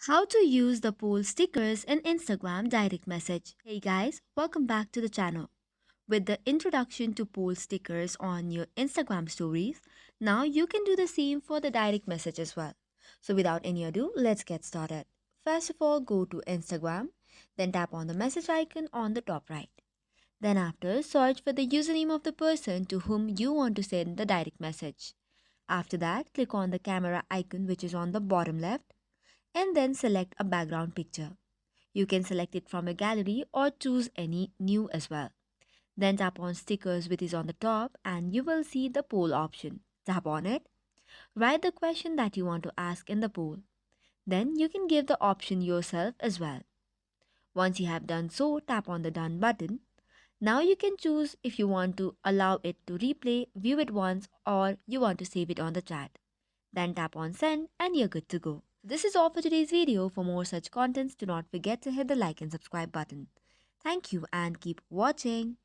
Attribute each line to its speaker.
Speaker 1: How to use the poll stickers in Instagram direct message. Hey guys, welcome back to the channel. With the introduction to poll stickers on your Instagram stories, now you can do the same for the direct message as well. So without any ado, let's get started. First of all, go to Instagram, then tap on the message icon on the top right. Then after, search for the username of the person to whom you want to send the direct message. After that, click on the camera icon which is on the bottom left and then select a background picture. You can select it from a gallery or choose any new as well. Then tap on stickers which is on the top and you will see the poll option. Tap on it. Write the question that you want to ask in the poll. Then you can give the option yourself as well. Once you have done so, tap on the done button. Now you can choose if you want to allow it to replay, view it once, or you want to save it on the chat. Then tap on send and you're good to go. This is all for today's video. For more such contents, do not forget to hit the like and subscribe button. Thank you and keep watching.